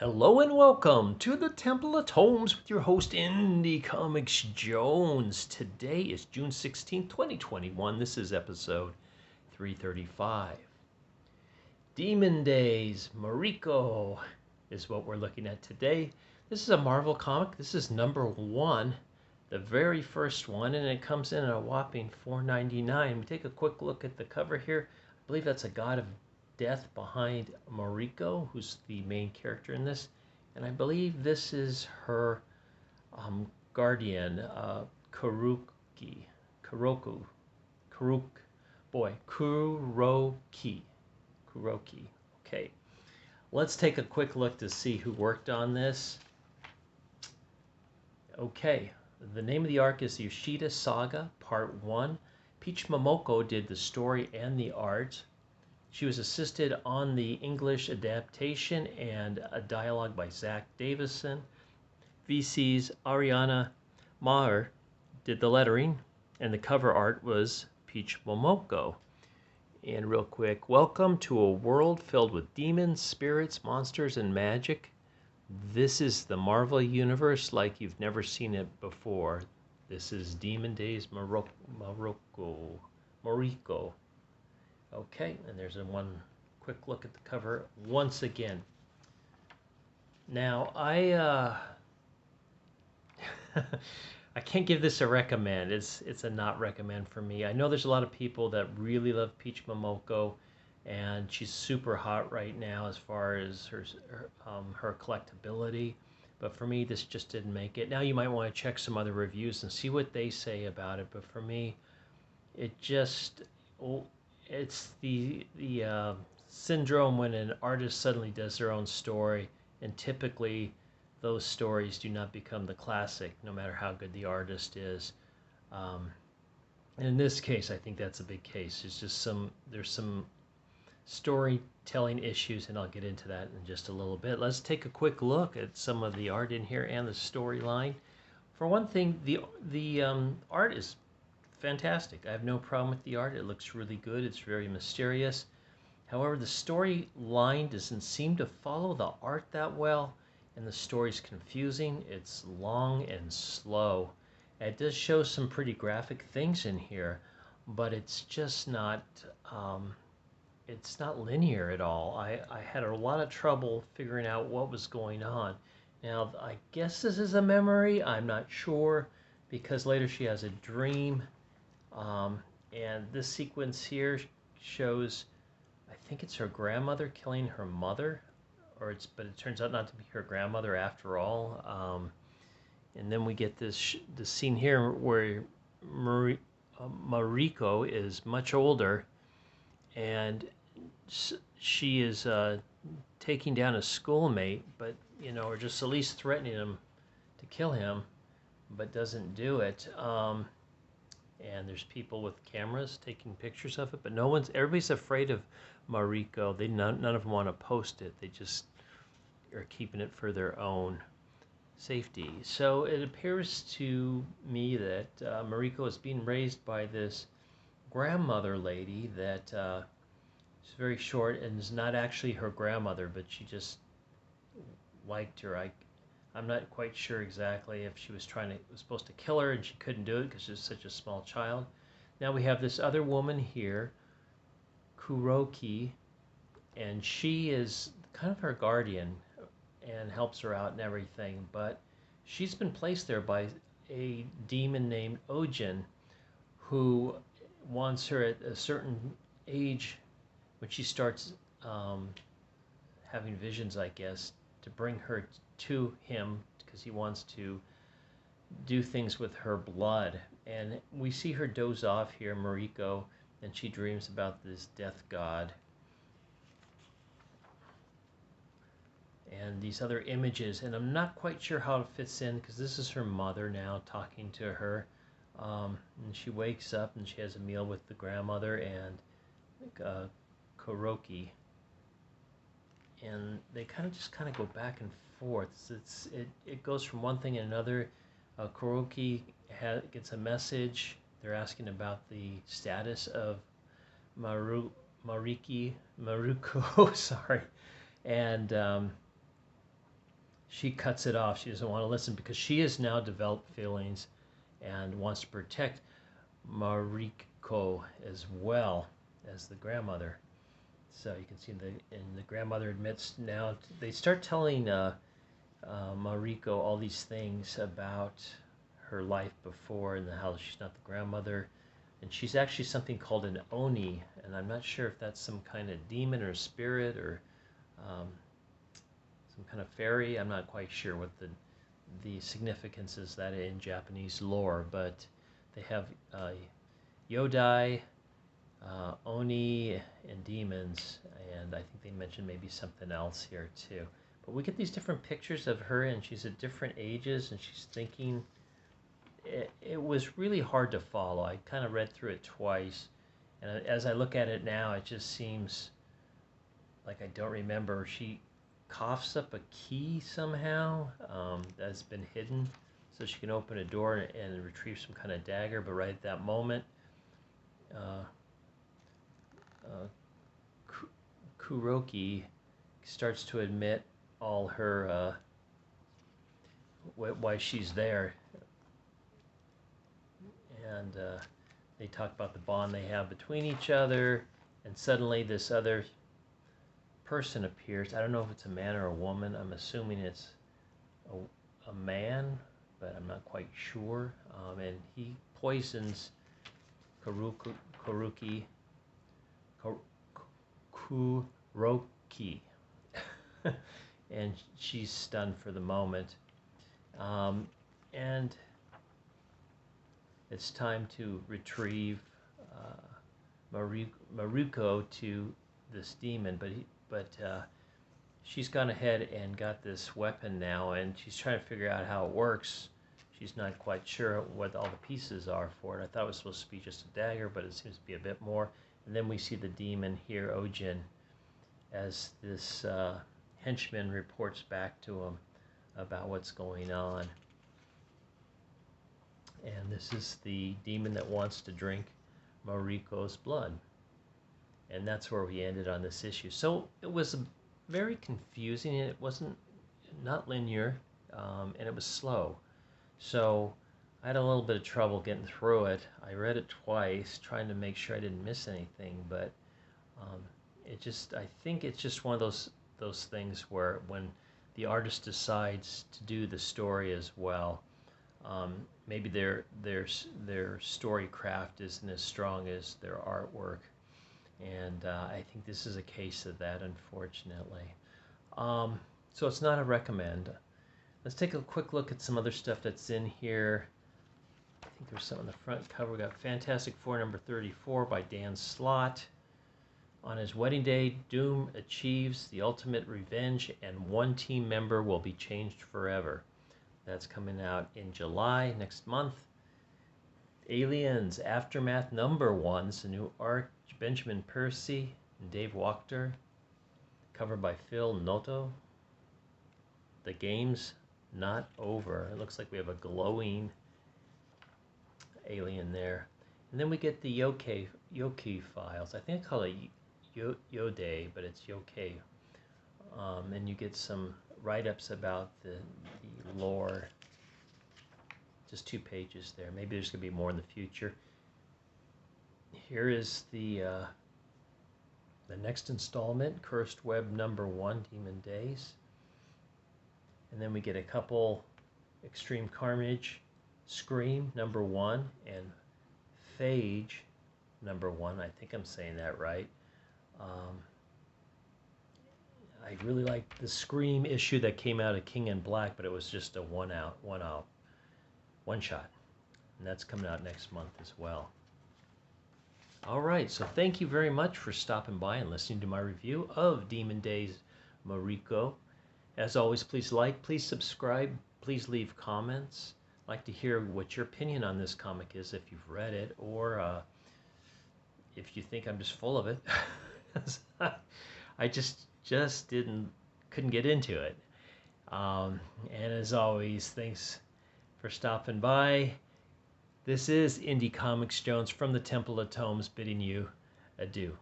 Hello and welcome to the Temple of Tomes with your host Indie Comics Jones. Today is June 16th, 2021. This is episode 335. Demon Days, Mariko is what we're looking at today. This is a Marvel comic. This is number one, the very first one, and it comes in at a whopping $4.99. We take a quick look at the cover here. I believe that's a god of death behind Mariko, who's the main character in this, and I believe this is her guardian, Kuroki, Kuroki. Okay, let's take a quick look to see who worked on this. Okay, the name of the arc is Yashida Saga Part 1. Peach Momoko did the story and the art. She was assisted on the English adaptation and a dialogue by Zach Davison. VC's Ariana Maher did the lettering, and the cover art was Peach Momoko. And real quick, welcome to a world filled with demons, spirits, monsters, and magic. This is the Marvel Universe like you've never seen it before. This is Demon Days Mariko. Okay, and there's one quick look at the cover once again. Now, I can't give this a recommend. It's a not recommend for me. I know there's a lot of people that really love Peach Momoko, and she's super hot right now as far as her collectability. But for me, this just didn't make it. Now you might want to check some other reviews and see what they say about it. But for me, it just it's the syndrome when an artist suddenly does their own story, and typically those stories do not become the classic, no matter how good the artist is. In this case, I think that's a big case. There's some storytelling issues, and I'll get into that in just a little bit. Let's take a quick look at some of the art in here and the storyline. For one thing, the art is fantastic. I have no problem with the art. It looks really good. It's very mysterious. However, the storyline doesn't seem to follow the art that well, and the story's confusing. It's long and slow. It does show some pretty graphic things in here, but it's just not linear at all. I had a lot of trouble figuring out what was going on. Now, I guess this is a memory. I'm not sure, because later she has a dream. And this sequence here shows, I think it's her grandmother killing her mother, but it turns out not to be her grandmother after all. And then we get this scene here where Mariko is much older, and she is taking down a schoolmate, but or just at least threatening him to kill him, but doesn't do it. And there's people with cameras taking pictures of it, but everybody's afraid of Mariko. None of them want to post it. They just are keeping it for their own safety. So it appears to me that Mariko is being raised by this grandmother lady that is very short and is not actually her grandmother, but she just liked her. I'm not quite sure exactly if she was supposed to kill her and she couldn't do it because she was such a small child. Now we have this other woman here, Kuroki, and she is kind of her guardian and helps her out and everything, but she's been placed there by a demon named Ojin, who wants her at a certain age, when she starts having visions, I guess, to bring her to him, because he wants to do things with her blood. And we see her doze off here, Mariko, and she dreams about this death god. And these other images, and I'm not quite sure how it fits in, because this is her mother now talking to her. And she wakes up and she has a meal with the grandmother and Kuroki. And they kind of go back and forth. It goes from one thing to another. Kuroki gets a message. They're asking about the status of Mariko, sorry, and she cuts it off. She doesn't want to listen because she has now developed feelings and wants to protect Mariko as well as the grandmother. So you can see the grandmother admits now. They start telling Mariko all these things about her life before and how she's not the grandmother. And she's actually something called an Oni, and I'm not sure if that's some kind of demon or spirit or um, some kind of fairy. I'm not quite sure what the significance is that in Japanese lore, but they have Yodai, Oni, and demons, and I think they mentioned maybe something else here too. But we get these different pictures of her, and she's at different ages, and she's thinking. It was really hard to follow. I kind of read through it twice, and as I look at it now, it just seems like I don't remember. She coughs up a key somehow that's been hidden, so she can open a door and retrieve some kind of dagger. But right at that moment, Kuroki starts to admit all her why she's there. And they talk about the bond they have between each other, and suddenly this other person appears. I don't know if it's a man or a woman. I'm assuming it's a man, but I'm not quite sure. And he poisons Kuroki, and she's stunned for the moment. And it's time to retrieve Mariko to this demon, but she's gone ahead and got this weapon now, and she's trying to figure out how it works. She's not quite sure what all the pieces are for it. I thought it was supposed to be just a dagger, but it seems to be a bit more. And then we see the demon here, Ojin, as this henchman reports back to him about what's going on. And this is the demon that wants to drink Mariko's blood. And that's where we ended on this issue. So it was very confusing, and it wasn't not linear, and it was slow. So I had a little bit of trouble getting through it. I read it twice, trying to make sure I didn't miss anything, but I think it's just one of those things where when the artist decides to do the story as well, maybe their story craft isn't as strong as their artwork, and I think this is a case of that, unfortunately. So it's not a recommend. Let's take a quick look at some other stuff that's in here. I think there's some on the front cover. We got Fantastic Four number 34 by Dan Slott. On his wedding day, Doom achieves the ultimate revenge, and one team member will be changed forever. That's coming out in July next month. Aliens Aftermath number 1. It's a new art. Benjamin Percy and Dave Wachter. Cover by Phil Noto. The game's not over. It looks like we have a glowing alien there. And then we get the Yoki files. I think I call it Yode, but it's Yoke. And you get some write-ups about the lore. Just 2 pages there. Maybe there's going to be more in the future. Here is the next installment, Cursed Web number 1, Demon Days. And then we get a couple Extreme Carnage, Scream number 1, and Phage number 1. I think I'm saying that right. I really like the Scream issue that came out of King in Black, but it was just a one shot. And that's coming out next month as well. All right, so thank you very much for stopping by and listening to my review of Demon Days Mariko. As always, please like, please subscribe, please leave comments. I'd like to hear what your opinion on this comic is if you've read it, or if you think I'm just full of it. I just couldn't get into it. And as always, thanks for stopping by. This is Indie Comics Jones from the Temple of Tomes bidding you adieu.